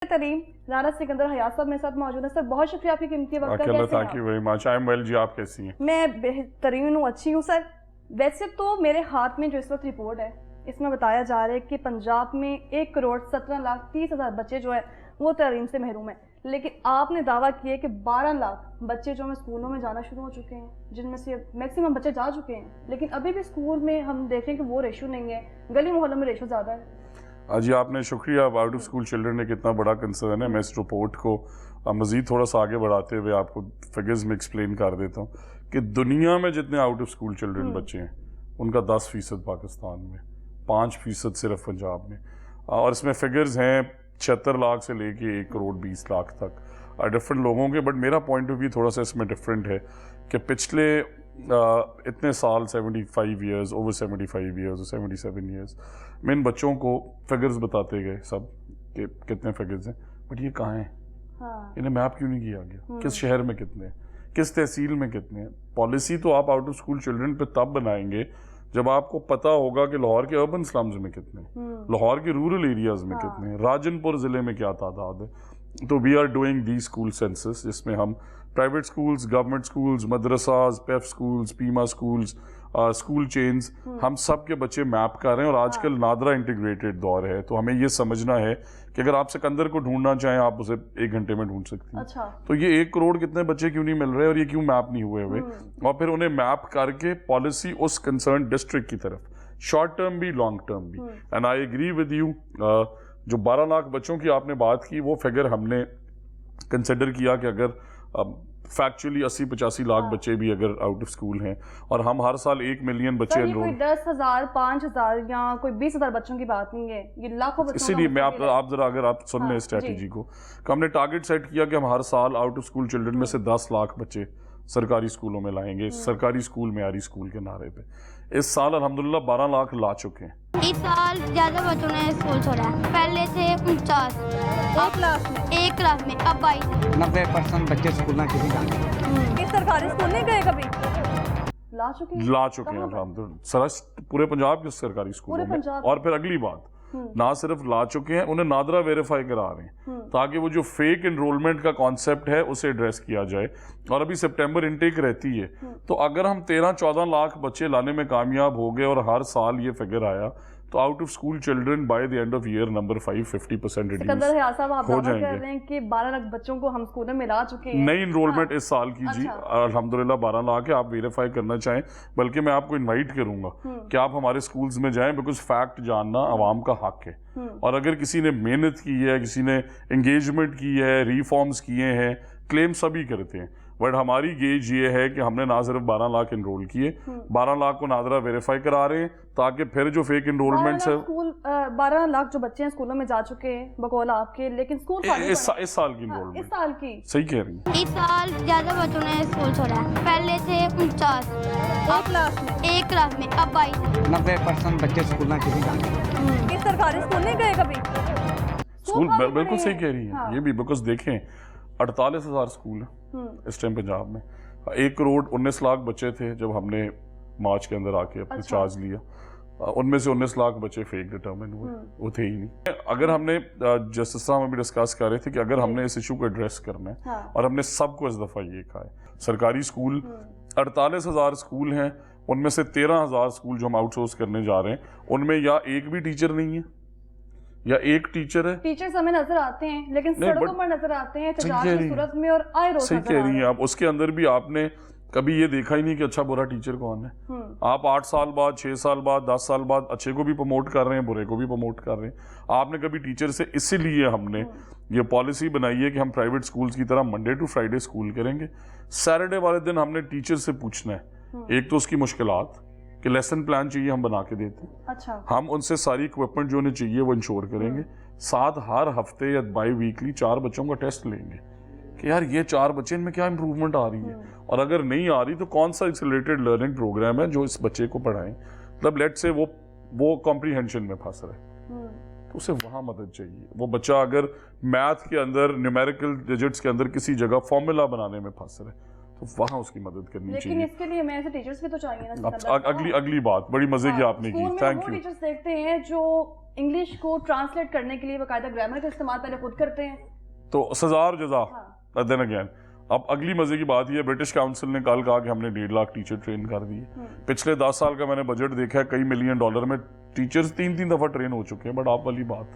तरीम राना सिकंदर हयात साहब मेरे साथ मौजूद है। सर बहुत शुक्रिया आपकी कीमती वक्त का। कैसे thank you very much. I am well जी, आप कैसी हैं? मैं बेहतरीन हूँ, अच्छी हूँ सर। वैसे तो मेरे हाथ में जो इस वक्त रिपोर्ट है इसमें बताया जा रहा है कि पंजाब में 1,17,30,000 बच्चे जो है वो तालीम से महरूम है, लेकिन आपने दावा किया कि 12 लाख बच्चे जो हैं स्कूलों में जाना शुरू हो चुके हैं, जिनमें से मैक्सिमम बच्चे जा चुके हैं, लेकिन अभी भी स्कूल में हम देखें कि वो रेशो नहीं है, गली मोहल्लों में रेशो ज़्यादा है। जी आपने शुक्रिया। आउट ऑफ स्कूल चिल्ड्रन एक इतना बड़ा कंसर्न है। मैं इस रिपोर्ट को मज़ीद थोड़ा सा आगे बढ़ाते हुए आपको फिगर्स में एक्सप्लेन कर देता हूँ कि दुनिया में जितने आउट ऑफ स्कूल चिल्ड्रन बच्चे हैं उनका 10% पाकिस्तान में, 5% सिर्फ पंजाब में। और इसमें फिगर्स हैं 76 लाख से लेके 1,20,00,000 तक डिफरेंट लोगों के। बट मेरा पॉइंट ऑफ व्यू थोड़ा सा इसमें डिफरेंट है कि पिछले इतने साल 75 ईयर्स, ओवर 75 ईयर्स, 77 ईयर्स में इन बच्चों को फिगर्स बताते गए सब कि कितने फिगर्स हैं, बट ये कहाँ हैं? हाँ। इन्हें मैप क्यों नहीं किया गया? किस शहर में कितने हैं, किस तहसील में कितने हैं? पॉलिसी तो आप आउट ऑफ स्कूल चिल्ड्रन पे तब बनाएंगे जब आपको पता होगा कि लाहौर के अर्बन स्लम्स में कितने, लाहौर के रूरल एरियाज में कितने, राजनपुर जिले में क्या तादाद है। तो we are doing the school census, जिसमें हम private schools, government schools, madrasas, PEF schools, PEIMA schools, school chains, हम सब के बच्चे मैप कर रहे हैं। और आजकल नादरा इंटीग्रेटेड दौर है, तो हमें ये समझना है कि अगर आप सिकंदर को ढूंढना चाहें आप उसे 1 घंटे में ढूंढ सकती हैं। अच्छा। तो ये 1 करोड़ कितने बच्चे क्यों नहीं मिल रहे और ये क्यों मैप नहीं हुए हुए, और फिर उन्हें मैप करके पॉलिसी उस कंसर्न डिस्ट्रिक्ट की तरफ, शॉर्ट टर्म भी लॉन्ग टर्म भी। And I agree with you, जो 12 लाख बच्चों की आपने बात की वो फिगर हमने कंसिडर किया कि अगर फैक्चुअली 80-85 लाख बच्चे भी अगर आउट ऑफ स्कूल हैं और हम हर साल 1 मिलियन बच्चे एनरोल, कोई 10,000, 5,000 या कोई 20,000 बच्चों की बात नहीं है, ये लाखों बच्चों। इसीलिए मैं आप जरा अगर आप सुन लें स्ट्रेटेजी को, हमने टारगेट सेट किया कि हम हर साल आउट ऑफ स्कूल चिल्ड्रन में से 10 लाख बच्चे सरकारी स्कूलों में लाएंगे, सरकारी स्कूल में आरी स्कूल के नारे पे। इस साल अल्हम्दुलिल्लाह 12 लाख ला चुके हैं। इस साल ज्यादा बच्चों ने स्कूल छोड़ा है, पहले थे 49 एक क्लास में, अब 22। 90% बच्चे स्कूल में किसी जाते। सरकारी स्कूल नहीं गए कभी? ला चुके हैं अल्हम्दुलिल्लाह पूरे पंजाब के सरकारी स्कूलों में। और फिर अगली बात, ना सिर्फ ला चुके हैं, उन्हें नादरा वेरीफाई करा रहे हैं ताकि वो जो फेक एनरोलमेंट का कॉन्सेप्ट है उसे एड्रेस किया जाए। और अभी सितंबर इनटेक रहती है, तो अगर हम 13-14 लाख बच्चे लाने में कामयाब हो गए और हर साल ये फिगर आया तो out of school children by the end of year number 5 50% reduce हो जाएंगे। कह रहे हैं कि 12 लाख बच्चों को हम स्कूलों में ला चुके हैं। नई इनरोलमेंट इस साल की जी अल्हम्दुलिल्लाह 12 लाख है। आप वेरीफाई करना चाहें, बल्कि मैं आपको इनवाइट करूंगा कि आप हमारे स्कूल्स में जाएं, बिकॉज फैक्ट जानना अवाम का हक है। और अगर किसी ने मेहनत की है, किसी ने एंगेजमेंट की है, रिफॉर्म्स किए हैं, क्लेम सभी करते हैं, बट हमारी गेज ये है कि हमने ना सिर्फ 12 लाख इनरोल किए, 12 लाख को नादरा वेरीफाई करा रहे हैं ताकि फिर जो फेक इनरोलमेंट है, 12 लाख जो बच्चे हैं स्कूलों में जा चुके हैं बकौल आपके, लेकिन स्कूल इस साल की इनरोलमेंट, इस साल की सही कह रही है। इस साल ज्यादा बच्चों ने स्कूल छोड़ा है, पहले थे 49 एक क्लास में, अब 22। 90% बच्चे स्कूल में किसी जाते। सरकारी स्कूल नहीं गए कभी? स्कूल बिल्कुल सही कह रही है ये भी, बिकॉज देखें 48,000 स्कूल है इस टाइम पंजाब में। 1,19,00,000 बच्चे थे जब हमने मार्च के अंदर आके अपने चार्ज लिया, उनमें से 19 लाख बच्चे फेक डिटर्मिन हुए, वो थे ही नहीं। अगर हमने जस्टिस साहब में भी डिस्कस कर रहे थे कि अगर हमने इस इशू को एड्रेस करना है, और हमने सबको इस दफा ये कहा है, सरकारी स्कूल 48,000 स्कूल हैं, उनमें से 13,000 स्कूल जो हम आउटसोर्स करने जा रहे हैं, उनमें या एक भी टीचर नहीं है या एक टीचर है। टीचर्स हमें नजर आते हैं लेकिन सड़कों पर नजर आते हैं तजारत की सूरत में, और आए रोज सही कह रही हैं आप। उसके अंदर भी आपने कभी ये देखा ही नहीं कि अच्छा बुरा टीचर कौन है। आप 8 साल बाद, 6 साल बाद, 10 साल बाद अच्छे को भी प्रमोट कर रहे हैं, बुरे को भी प्रमोट कर रहे हैं। आपने कभी टीचर से, इसीलिए हमने ये पॉलिसी बनाई है कि हम प्राइवेट स्कूल्स की तरह मंडे टू फ्राइडे स्कूल करेंगे। सैटरडे वाले दिन हमने टीचर से पूछना है, एक तो उसकी मुश्किलात कि लेसन प्लान चाहिए, हम बना के देते हैं। अच्छा। हम उनसे सारी इक्विपमेंट जो उन्हें चाहिए वो इंश्योर करेंगे। साथ हर हफ्ते या बाई वीकली 4 बच्चों का टेस्ट लेंगे कि यार ये 4 बच्चे, इनमें क्या इंप्रूवमेंट आ रही है, और अगर नहीं आ रही तो कौन सा एक्सेलरेटेड लर्निंग प्रोग्राम है जो इस बच्चे को पढ़ाएं। मतलब लेट से वो कॉम्प्रीहेंशन में फंस रहा है तो उसे वहाँ मदद चाहिए। वो बच्चा अगर मैथ के अंदर, न्यूमेरिकल डिजिट्स के अंदर किसी जगह फॉर्मूला बनाने में फंस रहा है तो वहाँ उसकी मदद करनी चाहिए। लेकिन इसके लिए मैं टीचर्स भी तो चाहिए ना। अगली बात बड़ी मजे की आपने की, थैंक यू। टीचर्स देखते हैं जो इंग्लिश को ट्रांसलेट करने के लिए बाकायदा ग्रामर का इस्तेमाल पहले खुद करते हैं। तो सज़ार जजा हाँ। देन अगेन, अब अगली मजे की बात यह, ब्रिटिश काउंसिल ने कल कहा कि हमने 1.5 लाख टीचर ट्रेन कर दिए। पिछले 10 साल का मैंने बजट देखा है, कई मिलियन डॉलर में टीचर्स 3 दफा ट्रेन हो चुके हैं। बट आप वाली बात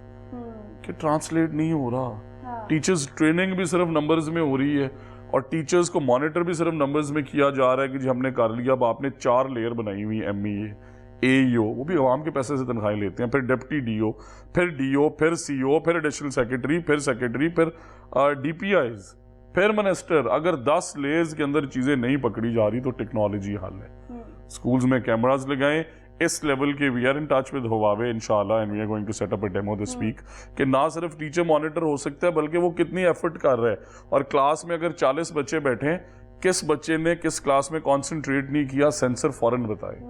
कि ट्रांसलेट नहीं हो रहा। टीचर्स ट्रेनिंग भी सिर्फ नंबर्स में हो रही है और टीचर्स को मॉनिटर भी सिर्फ नंबर्स में किया जा रहा है कि जी हमने कर लिया। अब आपने 4 लेयर बनाई हुई, MEA, AEO, वो भी अवाम के पैसे से तनख्वाहें लेते हैं, फिर डिप्टी DO, फिर DO, फिर CO, फिर एडिशनल सेक्रेटरी, फिर DPIs, फिर मिनिस्टर। अगर 10 लेयर्स के अंदर चीजें नहीं पकड़ी जा रही तो टेक्नोलॉजी हल है। स्कूल्स में कैमरास लगाएं। इस लेवल के we are in touch with Huawei इंशाल्लाह, and we are going to set up a demo this week कि ना सिर्फ टीचर मॉनिटर हो सकता है बल्कि वो कितनी एफर्ट कर रहा है। और क्लास में अगर 40 बच्चे बैठे, किस बच्चे ने किस क्लास में कॉन्सेंट्रेट नहीं किया, सेंसर फौरन बताए।